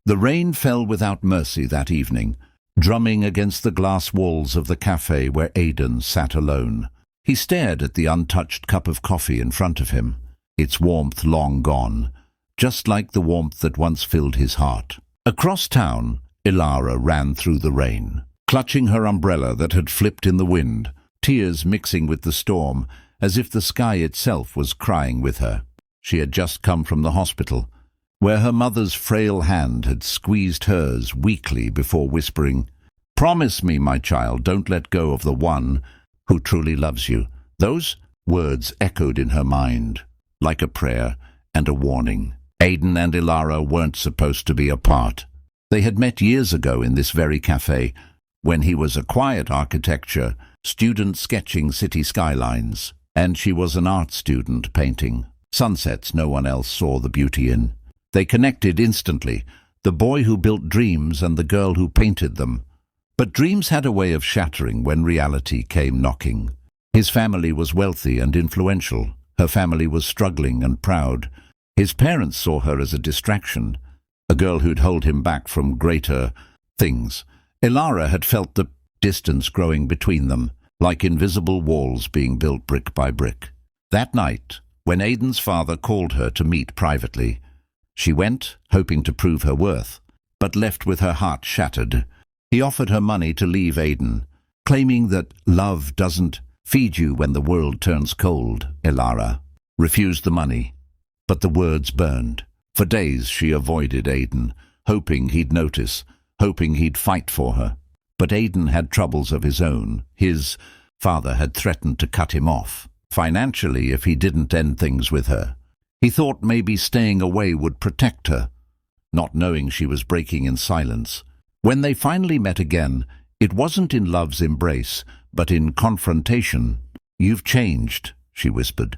The rain fell without mercy that evening, drumming against the glass walls of the cafe where Aidan sat alone. He stared at the untouched cup of coffee in front of him, its warmth long gone, just like the warmth that once filled his heart. Across town, Ilara ran through the rain, clutching her umbrella that had flipped in the wind, tears mixing with the storm, as if the sky itself was crying with her. She had just come from the hospital, where her mother's frail hand had squeezed hers weakly before whispering, "Promise me, my child, don't let go of the one who truly loves you." Those words echoed in her mind, like a prayer and a warning. Aidan and Ilara weren't supposed to be apart. They had met years ago in this very cafe, when he was a quiet architecture student sketching city skylines, and she was an art student painting sunsets no one else saw the beauty in. They connected instantly, the boy who built dreams and the girl who painted them. But dreams had a way of shattering when reality came knocking. His family was wealthy and influential. Her family was struggling and proud. His parents saw her as a distraction, a girl who'd hold him back from greater things. Ilara had felt the distance growing between them, like invisible walls being built brick by brick. That night, when Aidan's father called her to meet privately, she went, hoping to prove her worth, but left with her heart shattered. He offered her money to leave Aidan, claiming that love doesn't feed you when the world turns cold. Ilara refused the money, but the words burned. For days she avoided Aidan, hoping he'd notice, hoping he'd fight for her. But Aidan had troubles of his own. His father had threatened to cut him off financially if he didn't end things with her. He thought maybe staying away would protect her, not knowing she was breaking in silence. When they finally met again, it wasn't in love's embrace, but in confrontation. "You've changed," she whispered,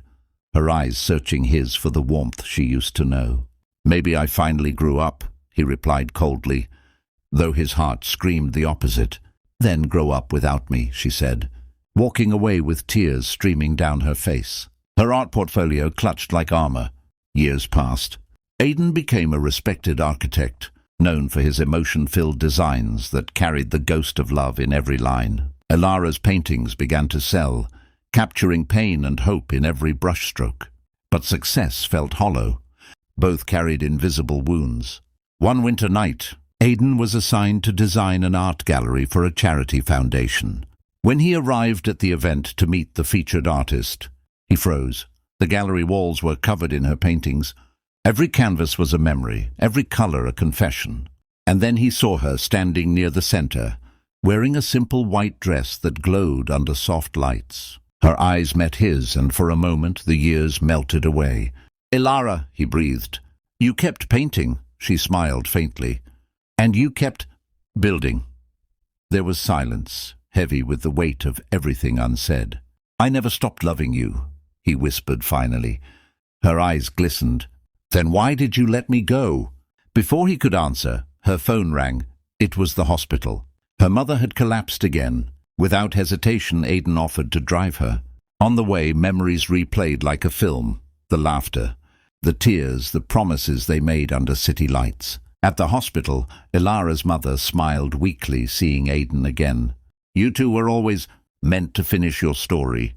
her eyes searching his for the warmth she used to know. "Maybe I finally grew up," he replied coldly, though his heart screamed the opposite. "Then grow up without me," she said, walking away with tears streaming down her face. Her art portfolio clutched like armor. Years passed. Aidan became a respected architect, known for his emotion-filled designs that carried the ghost of love in every line. Ilara's paintings began to sell, capturing pain and hope in every brushstroke. But success felt hollow. Both carried invisible wounds. One winter night, Aidan was assigned to design an art gallery for a charity foundation. When he arrived at the event to meet the featured artist, he froze. The gallery walls were covered in her paintings. Every canvas was a memory, every color a confession. And then he saw her standing near the center, wearing a simple white dress that glowed under soft lights. Her eyes met his, and for a moment the years melted away. "Ilara," he breathed. "You kept painting," she smiled faintly. "And you kept building." There was silence, heavy with the weight of everything unsaid. "I never stopped loving you," he whispered finally. Her eyes glistened. "Then why did you let me go?" Before he could answer, her phone rang. It was the hospital. Her mother had collapsed again. Without hesitation, Aidan offered to drive her. On the way, memories replayed like a film. The laughter, the tears, the promises they made under city lights. At the hospital, Ilara's mother smiled weakly, seeing Aidan again. "You two were always meant to finish your story,"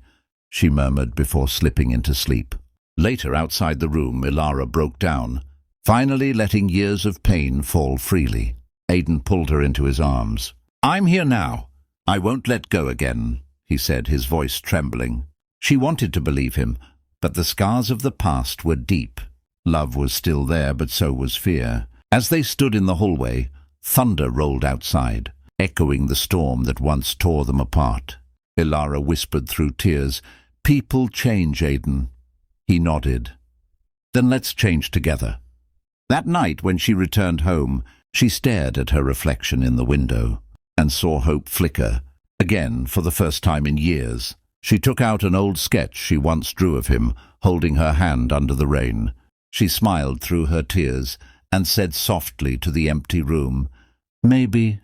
she murmured before slipping into sleep. Later, outside the room, Ilara broke down, finally letting years of pain fall freely. Aidan pulled her into his arms. "I'm here now. I won't let go again," he said, his voice trembling. She wanted to believe him, but the scars of the past were deep. Love was still there, but so was fear. As they stood in the hallway, thunder rolled outside, echoing the storm that once tore them apart. Ilara whispered through tears, "People change, Aidan." He nodded. "Then let's change together." That night, when she returned home, she stared at her reflection in the window and saw hope flicker. Again, for the first time in years, she took out an old sketch she once drew of him, holding her hand under the rain. She smiled through her tears and said softly to the empty room, "Maybe,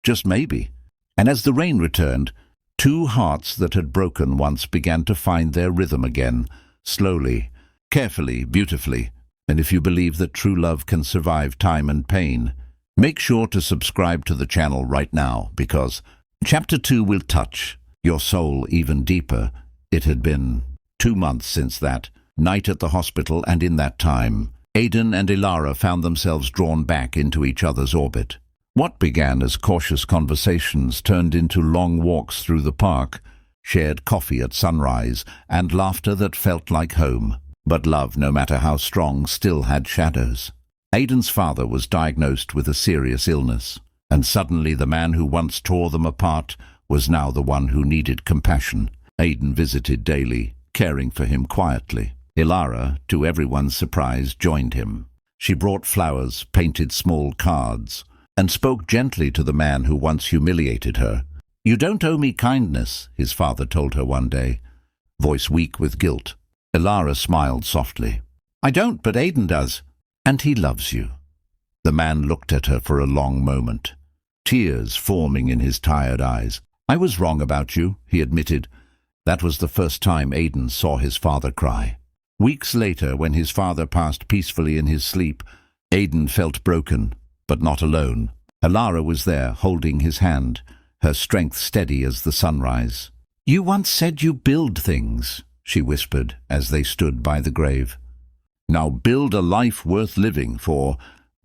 just maybe." And as the rain returned, two hearts that had broken once began to find their rhythm again, slowly, carefully, beautifully. And if you believe that true love can survive time and pain, make sure to subscribe to the channel right now, because Chapter 2 will touch your soul even deeper. It had been 2 months since that night at the hospital, and in that time, Aidan and Ilara found themselves drawn back into each other's orbit. What began as cautious conversations turned into long walks through the park, shared coffee at sunrise, and laughter that felt like home. But love, no matter how strong, still had shadows. Aidan's father was diagnosed with a serious illness, and suddenly the man who once tore them apart was now the one who needed compassion. Aidan visited daily, caring for him quietly. Ilara, to everyone's surprise, joined him. She brought flowers, painted small cards, and spoke gently to the man who once humiliated her. "You don't owe me kindness," his father told her one day, voice weak with guilt. Ilara smiled softly. "I don't, but Aidan does. And he loves you." The man looked at her for a long moment, tears forming in his tired eyes. "I was wrong about you," he admitted. That was the first time Aidan saw his father cry. Weeks later, when his father passed peacefully in his sleep, Aidan felt broken, but not alone. Ilara was there, holding his hand, her strength steady as the sunrise. "You once said you build things," she whispered as they stood by the grave. "Now build a life worth living for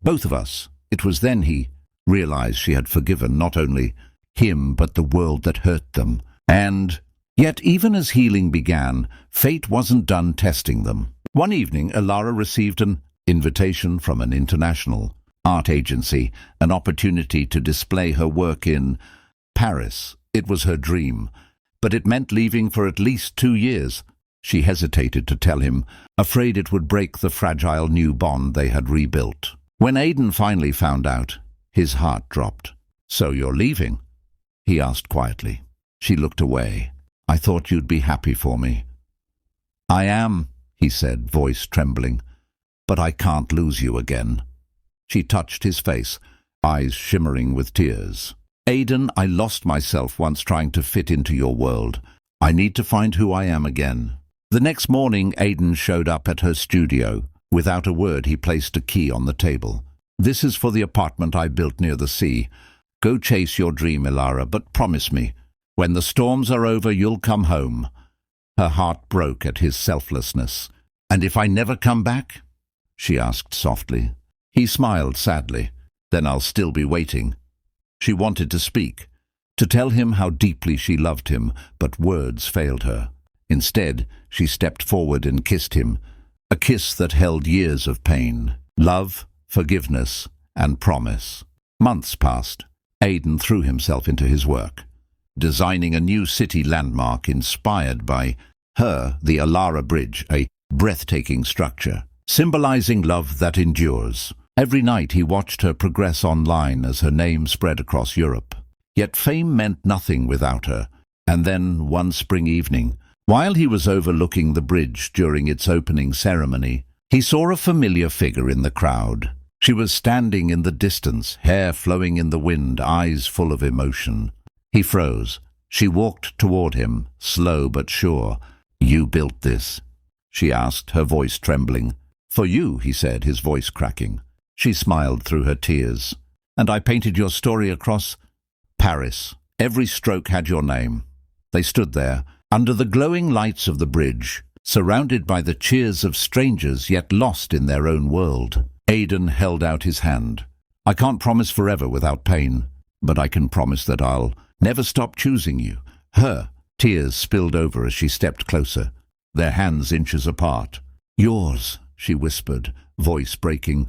both of us." It was then he realized she had forgiven not only him but the world that hurt them. And yet, even as healing began, fate wasn't done testing them. One evening, Ilara received an invitation from an international art agency, an opportunity to display her work in Paris. It was her dream, but it meant leaving for at least 2 years. She hesitated to tell him, afraid it would break the fragile new bond they had rebuilt. When Aidan finally found out, his heart dropped. "So you're leaving?" he asked quietly. She looked away. "I thought you'd be happy for me." "I am," he said, voice trembling, "but I can't lose you again." She touched his face, eyes shimmering with tears. "Aidan, I lost myself once trying to fit into your world. I need to find who I am again." The next morning, Aidan showed up at her studio. Without a word, he placed a key on the table. "This is for the apartment I built near the sea. Go chase your dream, Ilara, but promise me, when the storms are over, you'll come home." Her heart broke at his selflessness. "And if I never come back?" she asked softly. He smiled sadly. "Then I'll still be waiting." She wanted to speak, to tell him how deeply she loved him, but words failed her. Instead, she stepped forward and kissed him, a kiss that held years of pain, love, forgiveness, and promise. Months passed. Aidan threw himself into his work, designing a new city landmark inspired by her, the Ilara Bridge, a breathtaking structure, symbolizing love that endures. Every night he watched her progress online as her name spread across Europe. Yet fame meant nothing without her. And then, one spring evening, while he was overlooking the bridge during its opening ceremony, he saw a familiar figure in the crowd. She was standing in the distance, hair flowing in the wind, eyes full of emotion. He froze. She walked toward him, slow but sure. "You built this?" she asked, her voice trembling. "For you," he said, his voice cracking. She smiled through her tears. "And I painted your story across Paris. Every stroke had your name." They stood there, under the glowing lights of the bridge, surrounded by the cheers of strangers yet lost in their own world. Aidan held out his hand. "I can't promise forever without pain, but I can promise that I'll never stop choosing you." Her tears spilled over as she stepped closer, their hands inches apart. "Yours," she whispered, voice breaking.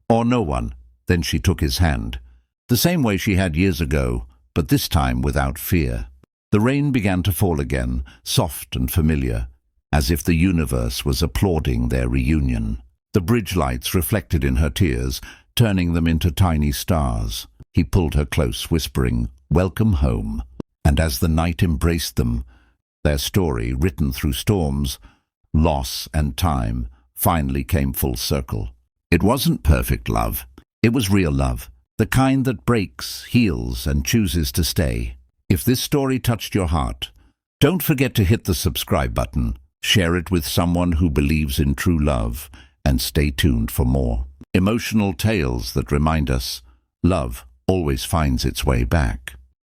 "Or no one." Then she took his hand, the same way she had years ago, but this time without fear. The rain began to fall again, soft and familiar, as if the universe was applauding their reunion. The bridge lights reflected in her tears, turning them into tiny stars. He pulled her close, whispering, "Welcome home." And as the night embraced them, their story, written through storms, loss, and time, finally came full circle. It wasn't perfect love. It was real love, the kind that breaks, heals, and chooses to stay. If this story touched your heart, don't forget to hit the subscribe button, share it with someone who believes in true love, and stay tuned for more emotional tales that remind us love always finds its way back.